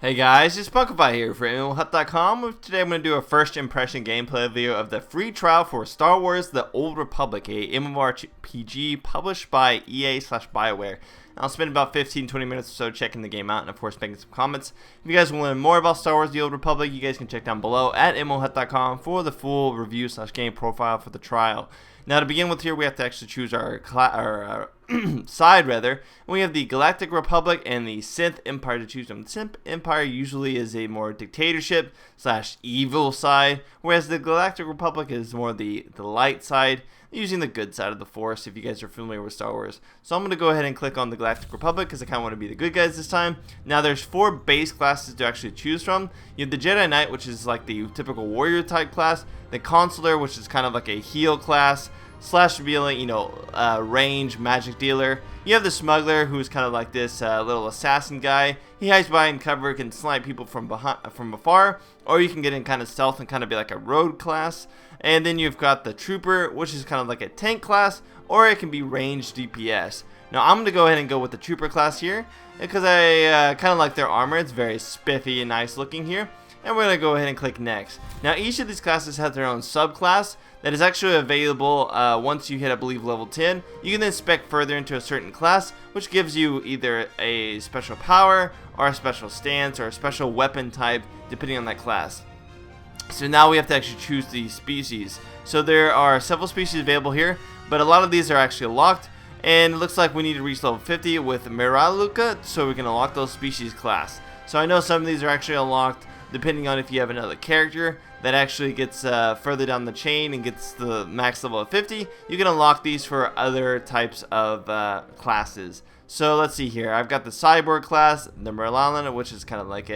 Hey guys, it's Punkify here for MMOHut.com. Today I'm going to do a first impression gameplay video of the free trial for Star Wars The Old Republic, a MMORPG published by EA/BioWare. I'll spend about 15-20 minutes or so checking the game out and of course making some comments. If you guys want to learn more about Star Wars The Old Republic, you guys can check down below at MMOHut.com for the full review/game profile for the trial. Now to begin with here, we have to actually choose our side rather. And we have the Galactic Republic and the Sith Empire to choose from. The Sith Empire usually is a more dictatorship / evil side, whereas the Galactic Republic is more the light side, using the good side of the Force, if you guys are familiar with Star Wars. So I'm going to go ahead and click on the Galactic Republic because I kind of want to be the good guys this time. Now there's 4 base classes to actually choose from. You have the Jedi Knight, which is like the typical warrior type class. The Consular, which is kind of like a heal class / revealing, range magic dealer. You have the Smuggler, who's kind of like this little assassin guy. He hides behind cover, can snipe people from afar, or you can get in kind of stealth and kind of be like a road class. And then you've got the Trooper, which is kind of like a tank class, or it can be ranged DPS. Now I'm going to go ahead and go with the Trooper class here because I kind of like their armor. It's very spiffy and nice looking here. And we're going to go ahead and click next. Now each of these classes has their own subclass that is actually available once you hit, I believe, level 10. You can then spec further into a certain class, which gives you either a special power or a special stance or a special weapon type depending on that class. So now we have to actually choose the species. So there are several species available here, but a lot of these are actually locked. And it looks like we need to reach level 50 with Miraluka so we can unlock those species class. So I know some of these are actually unlocked depending on if you have another character that actually gets further down the chain and gets the max level of 50. You can unlock these for other types of classes. So let's see here. I've got the Cyborg class, the Merlana, which is kind of like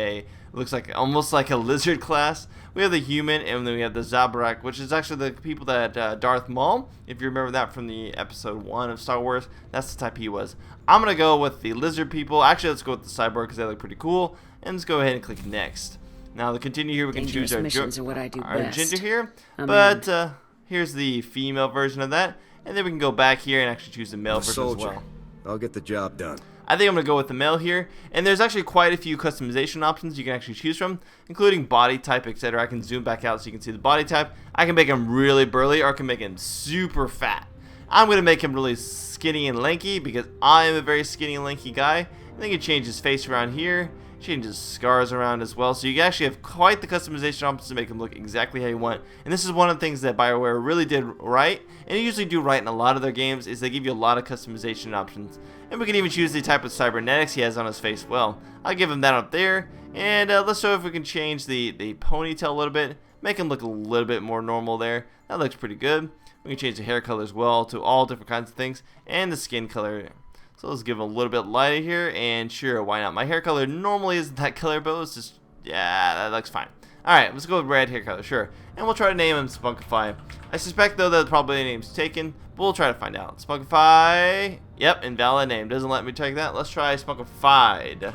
looks like almost like a lizard class. We have the Human, and then we have the Zabrak, which is actually the people that Darth Maul, if you remember that from the episode 1 of Star Wars, that's the type he was. I'm going to go with the lizard people. Actually, let's go with the Cyborg because they look pretty cool. And let's go ahead and click next. Now to continue here, we can choose our gender here, but here's the female version of that, and then we can go back here and actually choose the male version as well. I'll get the job done. I think I'm going to go with the male here, and there's actually quite a few customization options you can actually choose from, including body type, etc. I can zoom back out so you can see the body type. I can make him really burly, or I can make him super fat. I'm going to make him really skinny and lanky because I am a very skinny and lanky guy. I think you change his face around here. Changes scars around as well, so you actually have quite the customization options to make them look exactly how you want. And this is one of the things that BioWare really did right, and they usually do right in a lot of their games, is they give you a lot of customization options. And we can even choose the type of cybernetics he has on his face. Well, I'll give him that up there, and let's show if we can change the ponytail a little bit, make him look a little bit more normal there. That looks pretty good. We can change the hair color as well to all different kinds of things, and the skin color. So let's give it a little bit lighter here, and sure, why not? My hair color normally isn't that color, but it's just, yeah, that looks fine. Alright, let's go with red hair color, sure. And we'll try to name him Spunkify. I suspect, though, that probably the name's taken, but we'll try to find out. Spunkify, yep, invalid name. Doesn't let me take that. Let's try Spunkified.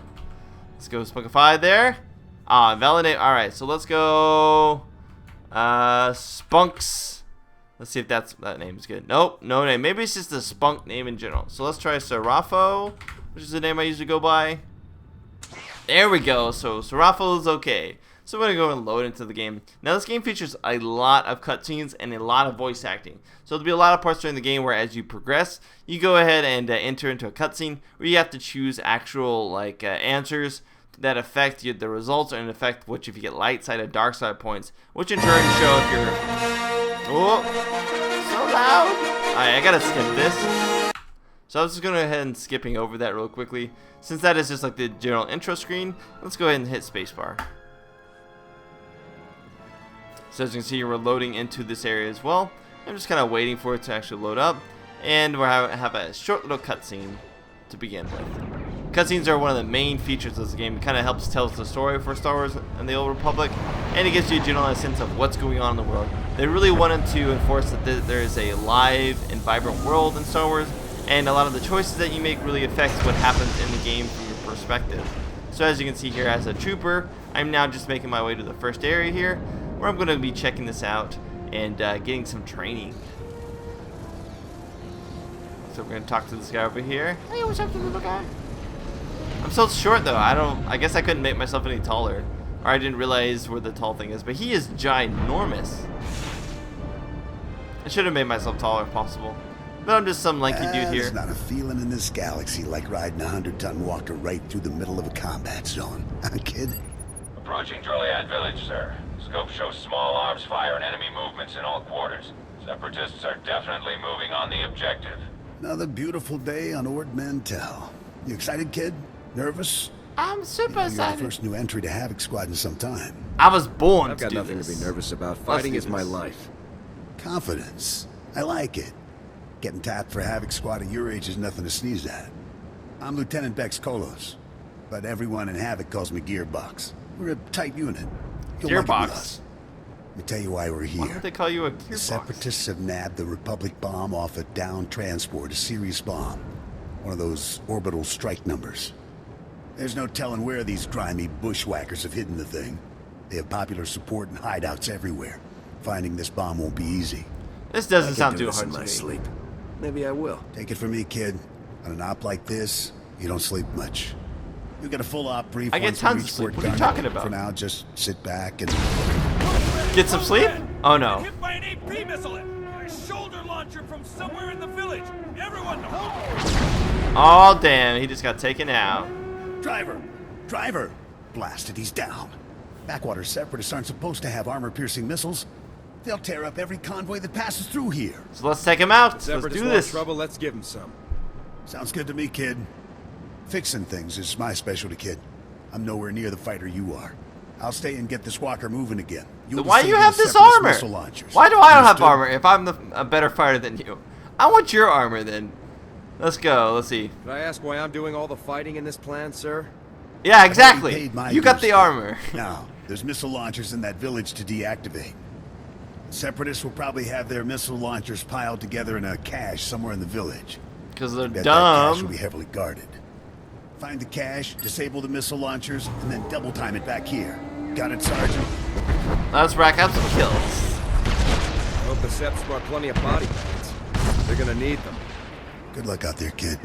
Let's go Spunkified there. Ah, invalid name. Alright, so let's go Spunks. Let's see if that name is good. Nope, no name. Maybe it's just a spunk name in general. So let's try Serapho, which is the name I usually go by. There we go. So Serapho is okay. So we're going to go and load into the game. Now this game features a lot of cutscenes and a lot of voice acting. So there'll be a lot of parts during the game where as you progress, you go ahead and enter into a cutscene where you have to choose actual answers that affect the results and affect if you get light side or dark side points, which in turn show if you're... Oh, so loud. Alright, I gotta skip this. So I was just going to go ahead and skipping over that real quickly. Since that is just like the general intro screen, let's go ahead and hit spacebar. So as you can see, we're loading into this area as well. I'm just kind of waiting for it to actually load up. And we'll have a short little cutscene to begin with. Cutscenes are one of the main features of this game. It kind of helps tell the story for Star Wars and the Old Republic, and it gives you a general sense of what's going on in the world. They really wanted to enforce that there is a live and vibrant world in Star Wars, and a lot of the choices that you make really affects what happens in the game from your perspective. So as you can see here, as a trooper, I'm now just making my way to the first area here, where I'm going to be checking this out and getting some training. So we're going to talk to this guy over here. Hey, what's up, little guy? I'm so short though. I guess I couldn't make myself any taller. Or I didn't realize where the tall thing is. But he is ginormous. I should have made myself taller if possible. But I'm just some lanky dude here. There's not a feeling in this galaxy like riding a 100-ton walker right through the middle of a combat zone. Huh, kid? Approaching Droliad village, sir. Scope shows small arms fire and enemy movements in all quarters. Separatists are definitely moving on the objective. Another beautiful day on Ord Mantell. You excited, kid? Nervous? I'm super excited. You're the first new entry to Havoc Squad in some time. I was born I've to got do nothing this. to be nervous about. Fighting is my this. life. Confidence. I like it. Getting tapped for Havoc Squad at your age is nothing to sneeze at. I'm Lieutenant Bex Kolos, but everyone in Havoc calls me Gearbox. We're a tight unit. You'll like it with us. Let me tell you why we're here. Why would they call you a The gearbox? Separatists have nabbed the Republic bomb off a downed transport, a Sirius bomb. One of those orbital strike numbers. There's no telling where these grimy bushwhackers have hidden the thing. They have popular support and hideouts everywhere. Finding this bomb won't be easy. This doesn't I sound can do too this hard in to my me. sleep. Maybe I will. Take it from me, kid. On an op like this, you don't sleep much. You get a full op brief. I get once we tons of reach sleep. Fort What are you Garnet. talking about? For now, just sit back and... Get some sleep? Oh no. Hit by an AP missile and a shoulder launcher from somewhere in the village. Everyone knows. Oh damn, he just got taken out. Driver! Driver! Blasted, he's down. Backwater Separatists aren't supposed to have armor-piercing missiles. They'll tear up every convoy that passes through here. So let's take him out. Let's Separatists do want this. trouble, let's give them some. Sounds good to me, kid. Fixing things is my specialty, kid. I'm nowhere near the fighter you are. I'll stay and get this walker moving again. You'll Why do you disable have the this Separatist armor? missile launchers. Why do I don't have Understood? armor if I'm a better fighter than you? I want your armor then. Let's go. Let's see. Can I ask why I'm doing all the fighting in this plan, sir? Yeah, exactly. paid my You got dues, the kid. armor. Now, there's missile launchers in that village to deactivate. Separatists will probably have their missile launchers piled together in a cache somewhere in the village. Because they're Bet that cache will dumb. be heavily guarded. Find the cache, disable the missile launchers, and then double time it back here. Got it, Sergeant? Let's rack up some kills. I hope the Seps brought plenty of body bags. They're gonna need them. Good luck out there, kid.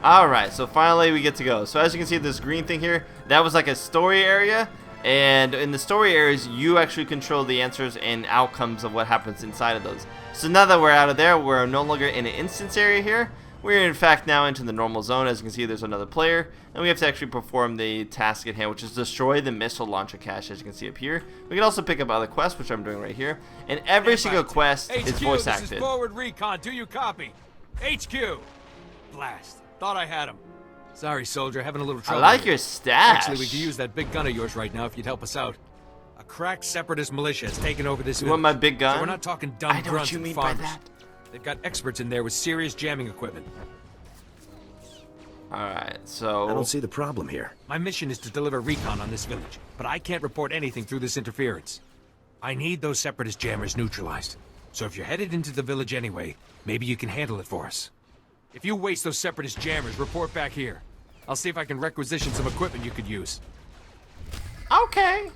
Alright, so finally we get to go. So as you can see, this green thing here, that was like a story area. And in the story areas, you actually control the answers and outcomes of what happens inside of those. So now that we're out of there, we're no longer in an instance area here. We're in fact now into the normal zone. As you can see, there's another player. And we have to actually perform the task at hand, which is destroy the missile launcher cache, as you can see up here. We can also pick up other quests, which I'm doing right here. And every single quest is voice This is acted. forward recon. Do you copy? HQ. Blast. Thought I had him. Sorry, soldier. Having a little I trouble. like here. your stash. Actually, we could use that big gun of yours right now if you'd help us out. A crack separatist militia has taken over this You village. want my big gun? So we're not talking dumb I know grunts what you and mean by farmers. that. They've got experts in there with serious jamming equipment. Alright, I so... don't see the problem here. My mission is to deliver recon on this village, but I can't report anything through this interference. I need those separatist jammers neutralized. So if you're headed into the village anyway, maybe you can handle it for us. If you waste those separatist jammers, report back here. I'll see if I can requisition some equipment you could use. Okay.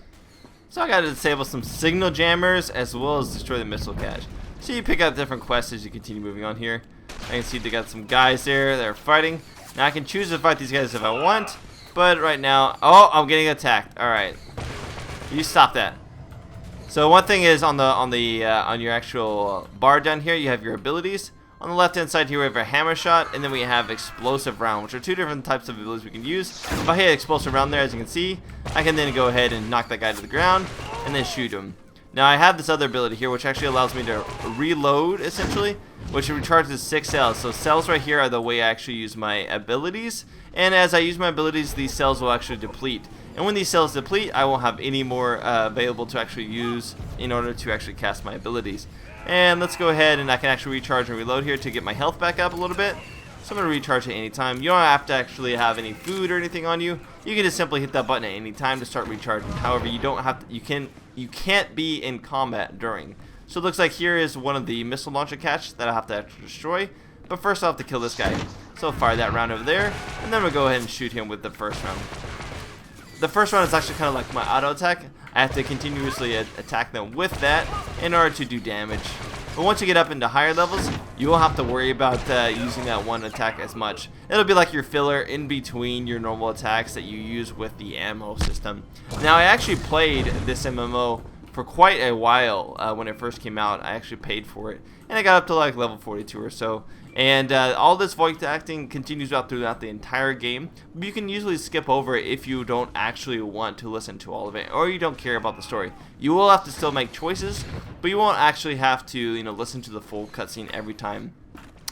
So I gotta disable some signal jammers as well as destroy the missile cache. So you pick up different quests as you continue moving on here. I can see they got some guys there that are fighting. Now I can choose to fight these guys if I want, but right now, oh, I'm getting attacked. All right, you stop that. So one thing is on your actual bar down here, you have your abilities. On the left hand side here we have a hammer shot, and then we have explosive round, which are two different types of abilities we can use. If I hit explosive round there, as you can see, I can then go ahead and knock that guy to the ground and then shoot him. Now I have this other ability here, which actually allows me to reload essentially, which recharges 6 cells. So cells right here are the way I actually use my abilities, and as I use my abilities, these cells will actually deplete. And when these cells deplete, I won't have any more available to actually use in order to actually cast my abilities. And let's go ahead and I can actually recharge and reload here to get my health back up a little bit. So I'm going to recharge at any time. You don't have to actually have any food or anything on you. You can just simply hit that button at any time to start recharging. However, you don't have to, you can't be in combat during. So it looks like here is one of the missile launcher caches that I have to actually destroy. But first I'll have to kill this guy. So I'll fire that round over there, and then we'll go ahead and shoot him with the first round. The first round is actually kind of like my auto attack. I have to continuously attack them with that in order to do damage. But once you get up into higher levels, you won't have to worry about using that one attack as much. It'll be like your filler in between your normal attacks that you use with the ammo system. Now, I actually played this MMO for quite a while when it first came out. I actually paid for it, and I got up to like level 42 or so. And all this voice acting continues throughout the entire game. But you can usually skip over it if you don't actually want to listen to all of it, or you don't care about the story. You will have to still make choices, but you won't actually have to, listen to the full cutscene every time.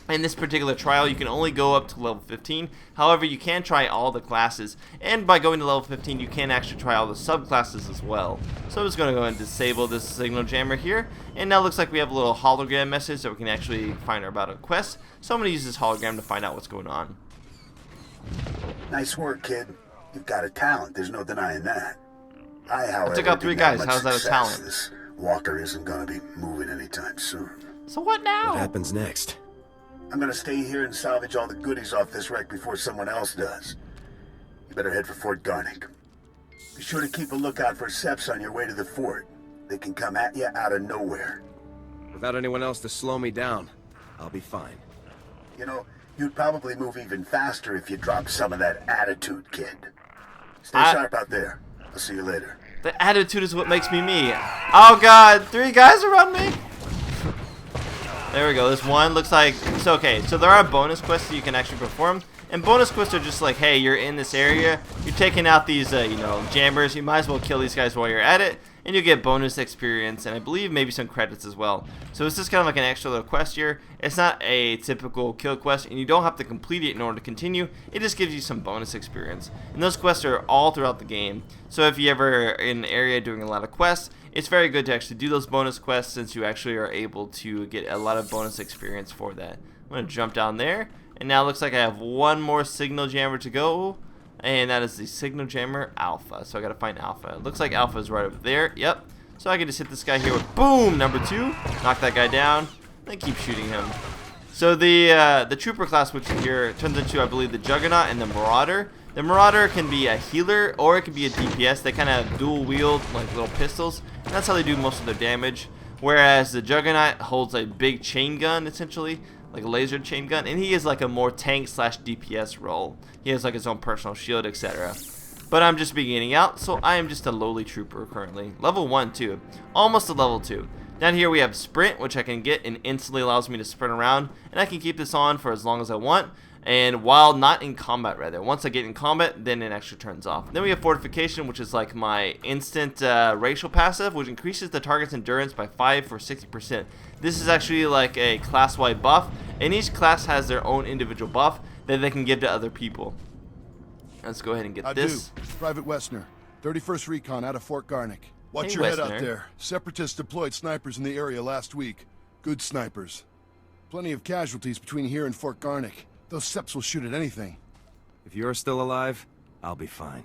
In this particular trial, you can only go up to level 15. However, you can try all the classes, and by going to level 15, you can actually try all the subclasses as well. So I'm just going to go and disable this signal jammer here, and now it looks like we have a little hologram message that we can actually find out about a quest. So I'm going to use this hologram to find out what's going on. Nice work, kid. You've got a talent. There's no denying that. However, I took out 3 guys. How's that a talent? This walker isn't going to be moving anytime soon. So what now? What happens next? I'm gonna stay here and salvage all the goodies off this wreck before someone else does. You better head for Fort Garnick. Be sure to keep a lookout for Seps on your way to the fort. They can come at you out of nowhere. Without anyone else to slow me down, I'll be fine. You'd probably move even faster if you dropped some of that attitude, kid. Stay sharp out there. I'll see you later. The attitude is what makes me me. Oh god, 3 guys around me. There we go. This one looks like it's okay. So there are bonus quests that you can actually perform, and bonus quests are just like, hey, you're in this area, you're taking out these, jammers. You might as well kill these guys while you're at it, and you get bonus experience, and I believe maybe some credits as well. So it's just kind of like an extra little quest here. It's not a typical kill quest, and you don't have to complete it in order to continue. It just gives you some bonus experience, and those quests are all throughout the game. So if you ever are in an area doing a lot of quests, it's very good to actually do those bonus quests, since you actually are able to get a lot of bonus experience for that. I'm going to jump down there, and now it looks like I have one more signal jammer to go, and that is the signal jammer Alpha. So I got to find Alpha. It looks like Alpha is right over there. Yep. So I can just hit this guy here with boom, number 2, knock that guy down, and keep shooting him. So the trooper class, which here turns into, I believe, the Juggernaut and the Marauder. The Marauder can be a healer, or it can be a DPS. They kind of dual wield like little pistols, and that's how they do most of their damage. Whereas the Juggernaut holds a big chain gun, essentially, like a laser chain gun, and he is like a more tank / DPS role. He has like his own personal shield, etc. But I'm just beginning out, so I am just a lowly trooper currently. Level 1 too, almost a level 2. Down here we have Sprint, which I can get and instantly allows me to sprint around, and I can keep this on for as long as I want. And while not in combat, rather. Once I get in combat, then it actually turns off. Then we have Fortification, which is like my instant racial passive, which increases the target's endurance by 5 for 60%. This is actually like a class-wide buff, and each class has their own individual buff that they can give to other people. Let's go ahead and get this. Private Westner, 31st Recon out of Fort Garnick. Watch Hey, your head Westner. out there. Separatists deployed snipers in the area last week. Good snipers. Plenty of casualties between here and Fort Garnick. Those Seps will shoot at anything. If you're still alive, I'll be fine.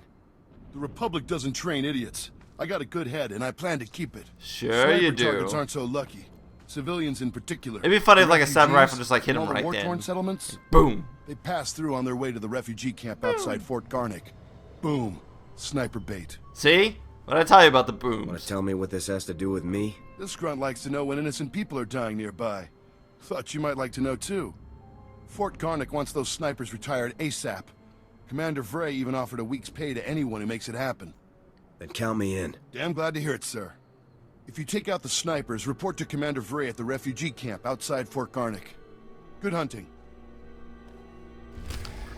The Republic doesn't train idiots. I got a good head, and I plan to keep it. Sure you do. Targets aren't so lucky. Civilians in particular. It'd be funny if like a Refugees sniper rifle just like hit and him all the right war-torn then. settlements, Boom. they pass through on their way to the refugee camp outside Fort Garnick. Boom. Sniper bait. See? What'd I tell you about the Want booms? to tell me what this has to do with me? This grunt likes to know when innocent people are dying nearby. Thought you might like to know too. Fort Garnick wants those snipers retired ASAP. Commander Vray even offered a week's pay to anyone who makes it happen. Then count me in. Damn glad to hear it, sir. If you take out the snipers, report to Commander Vray at the refugee camp outside Fort Garnick. Good hunting.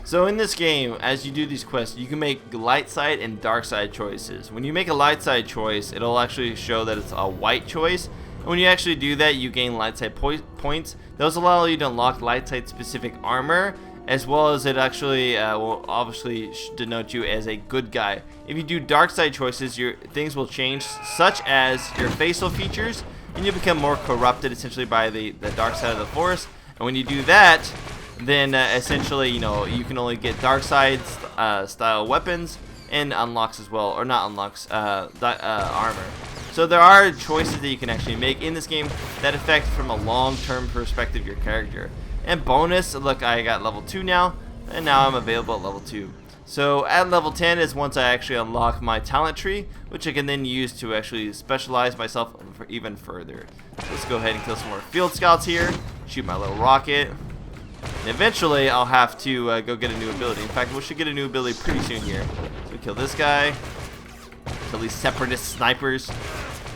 So in this game, as you do these quests, you can make light side and dark side choices. When you make a light side choice, it'll actually show that it's a white choice. And when you actually do that, you gain light side points. Those allow you to unlock light side specific armor, as well as it actually will obviously denote you as a good guy. If you do dark side choices, your things will change, such as your facial features, and you become more corrupted essentially by the dark side of the force. And when you do that, then essentially, you can only get dark side style weapons and unlocks as well, or not unlocks, armor. So there are choices that you can actually make in this game that affect from a long-term perspective your character. And bonus, look, I got level 2 now, and now I'm available at level 2. So at level 10 is once I actually unlock my talent tree, which I can then use to actually specialize myself for even further. Let's go ahead and kill some more field scouts here, shoot my little rocket, and eventually I'll have to go get a new ability. In fact, we should get a new ability pretty soon here. So kill this guy, kill these separatist snipers.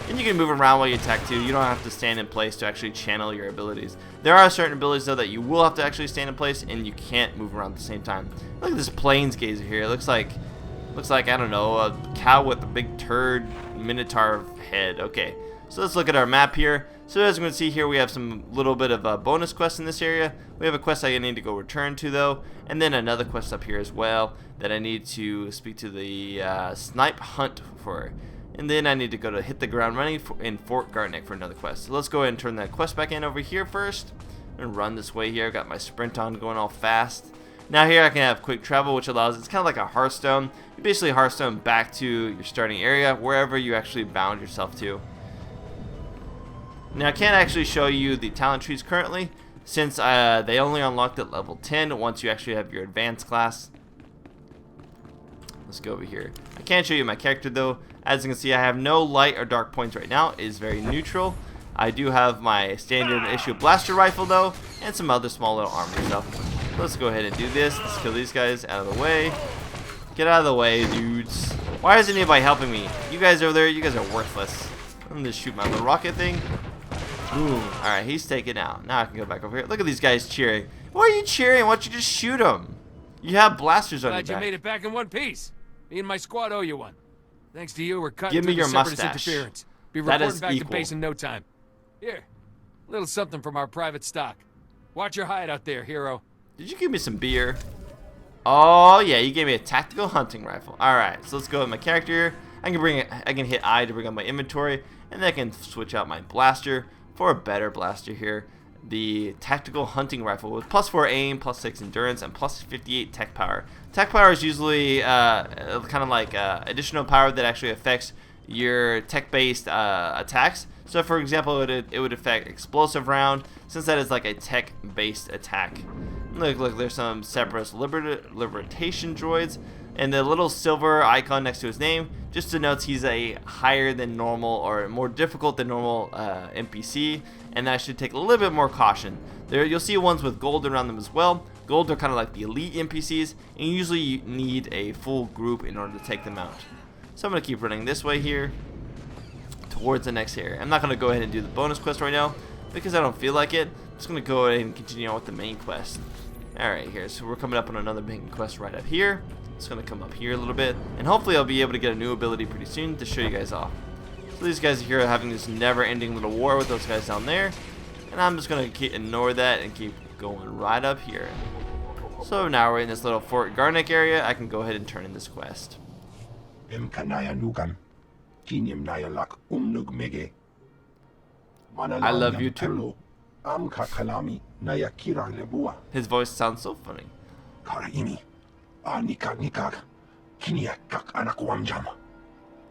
And you can move around while you attack too. You don't have to stand in place to actually channel your abilities. There are certain abilities though that you will have to actually stand in place, and you can't move around at the same time. Look at this plains gazer here. It looks like I don't know, a cow with a big turd minotaur head. Okay, so let's look at our map here. So as we can see here, we have some little bit of a bonus quest in this area. We have a quest I need to go return to though, and then another quest up here as well that I need to speak to the snipe hunt for. And then I need to go to hit the ground running in Fort Garnick for another quest. So let's go ahead and turn that quest back in over here first. And run this way here. Got my sprint on going all fast. Now here I can have quick travel, which allows, it's kind of like a Hearthstone. You basically Hearthstone back to your starting area, wherever you actually bound yourself to. Now I can't actually show you the talent trees currently, since they only unlocked at level 10 once you actually have your advanced class. Let's go over here. I can't show you my character though. As you can see, I have no light or dark points right now. It is very neutral. I do have my standard issue blaster rifle though, and some other small little armor stuff. Let's go ahead and do this. Let's kill these guys out of the way. Get out of the way, dudes. Why isn't anybody helping me? You guys over there, you guys are worthless. I'm gonna shoot my little rocket thing. Boom. Alright, he's taken out. Now I can go back over here. Look at these guys cheering. Why are you cheering? Why don't you just shoot them? You have blasters on your back. Glad you made it back in one piece. Me and my squad owe you one. Thanks to you, we're cutting Give me through your the separatist mustache. interference. Be That reporting is back equal. to base in no time. Here, a little something from our private stock. Watch your hide out there, hero. Did you give me some beer? Oh yeah, you gave me a tactical hunting rifle. Alright, so let's go with my character. I can hit I to bring up my inventory, and then I can switch out my blaster for a better blaster here. The tactical hunting rifle with +4 aim, +6 endurance, and +58 tech power. Tech power is usually kind of like additional power that actually affects your tech-based attacks. So for example, it would affect explosive round, since that is like a tech-based attack. Look, there's some separatist liberation droids, and the little silver icon next to his name just denotes he's a higher than normal or more difficult than normal NPC, and that should take a little bit more caution. There you'll see ones with gold around them as well. Gold are kind of like the elite NPCs, and usually you need a full group in order to take them out. So I'm going to keep running this way here towards the next area. I'm not going to go ahead and do the bonus quest right now because I don't feel like it. I'm just going to go ahead and continue on with the main quest. Alright, here, so we're coming up on another main quest right up here. It's going to come up here a little bit, and hopefully I'll be able to get a new ability pretty soon to show you guys off. So these guys here are having this never-ending little war with those guys down there, and I'm just going to ignore that and keep going right up here. So now we're in this little Fort Garnick area. I can go ahead and turn in this quest. I love you too. His voice sounds so funny.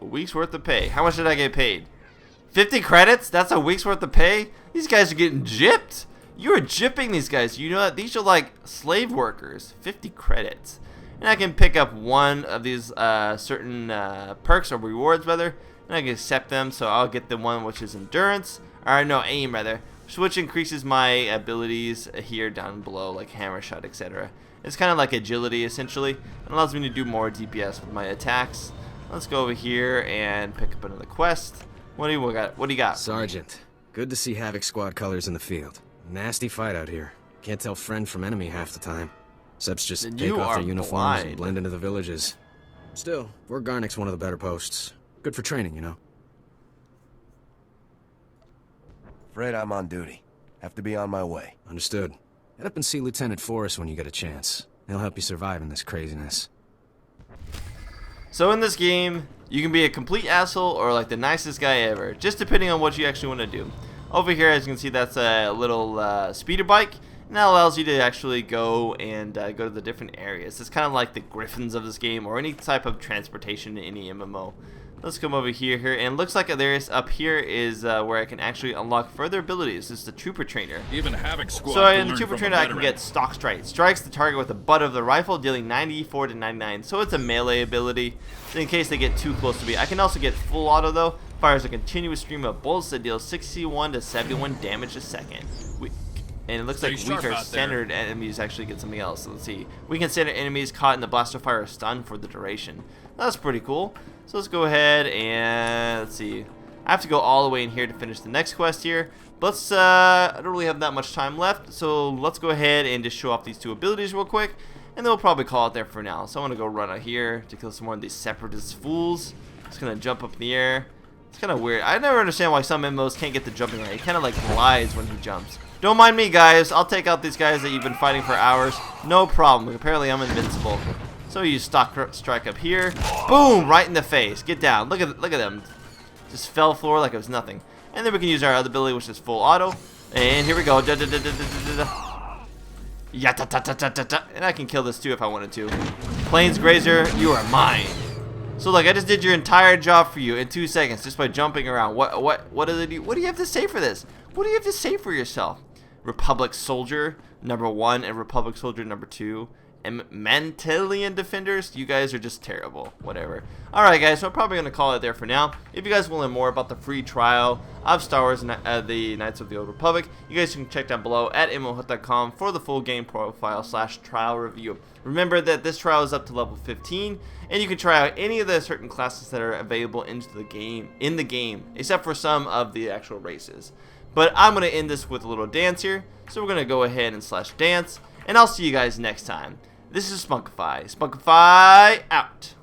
A week's worth of pay. How much did I get paid? 50 credits? That's a week's worth of pay? These guys are getting gypped. You are gypping these guys. You know that these are like slave workers. 50 credits. And I can pick up one of these certain perks or rewards rather, and I can accept them. So I'll get the one which is endurance, or no, aim rather, which increases my abilities here down below, like hammer shot, etc. It's kind of like agility essentially. It allows me to do more DPS with my attacks. Let's go over here and pick up another quest. What do you got? What do you got? Sergeant, good to see Havoc Squad colors in the field. Nasty fight out here. Can't tell friend from enemy half the time. Seps just Then take you off are their uniforms blind. and blend into the villages. Still, Fort Garnick's one of the better posts. Good for training, you know. Afraid I'm on duty. Have to be on my way. Understood. Head up and see Lieutenant Forrest when you get a chance. He'll help you survive in this craziness. So in this game, you can be a complete asshole or like the nicest guy ever, just depending on what you actually want to do. Over here, as you can see, that's a little speeder bike, and that allows you to actually go and go to the different areas. It's kind of like the griffins of this game, or any type of transportation in any MMO. Let's come over here, and it looks like there's up here is where I can actually unlock further abilities. This is the Trooper Trainer. Even Havoc Squad. So in the Trooper Trainer, I can get Stock Strike. Strikes the target with the butt of the rifle, dealing 94 to 99. So it's a melee ability. So in case they get too close to me, I can also get full auto though. Fires a continuous stream of bullets that deals 61 to 71 damage a second. And it looks like weaker standard enemies actually get something else. So let's see. Weakened standard enemies caught in the blaster fire are stunned for the duration. That's pretty cool. So let's go ahead and let's see. I have to go all the way in here to finish the next quest here. But I don't really have that much time left. So let's go ahead and just show off these two abilities real quick. And then we'll probably call it there for now. So I want to go run out here to kill some more of these separatist fools. Just going to jump up in the air. It's kind of weird. I never understand why some MMOs can't get the jumping right. He kind of like glides when he jumps. Don't mind me, guys. I'll take out these guys that you've been fighting for hours. No problem. Apparently, I'm invincible. So you stock strike up here. Boom! Right in the face. Get down. Look at them. Just fell floor like it was nothing. And then we can use our other ability, which is full auto. And here we go. And I can kill this too if I wanted to. Plains Grazer, you are mine. So like I just did your entire job for you in 2 seconds just by jumping around. What do they do? What do you have to say for this? What do you have to say for yourself? Republic Soldier #1 and Republic Soldier #2. And Mantelian Defenders, you guys are just terrible. Whatever. Alright guys, so I'm probably going to call it there for now. If you guys want to learn more about the free trial of Star Wars the Knights of the Old Republic, you guys can check down below at MMOHut.com for the full game profile / trial review. Remember that this trial is up to level 15, and you can try out any of the certain classes that are available in the game, except for some of the actual races. But I'm going to end this with a little dance here, so we're going to go ahead and /dance, and I'll see you guys next time. This is Spunkify. Spunkify out.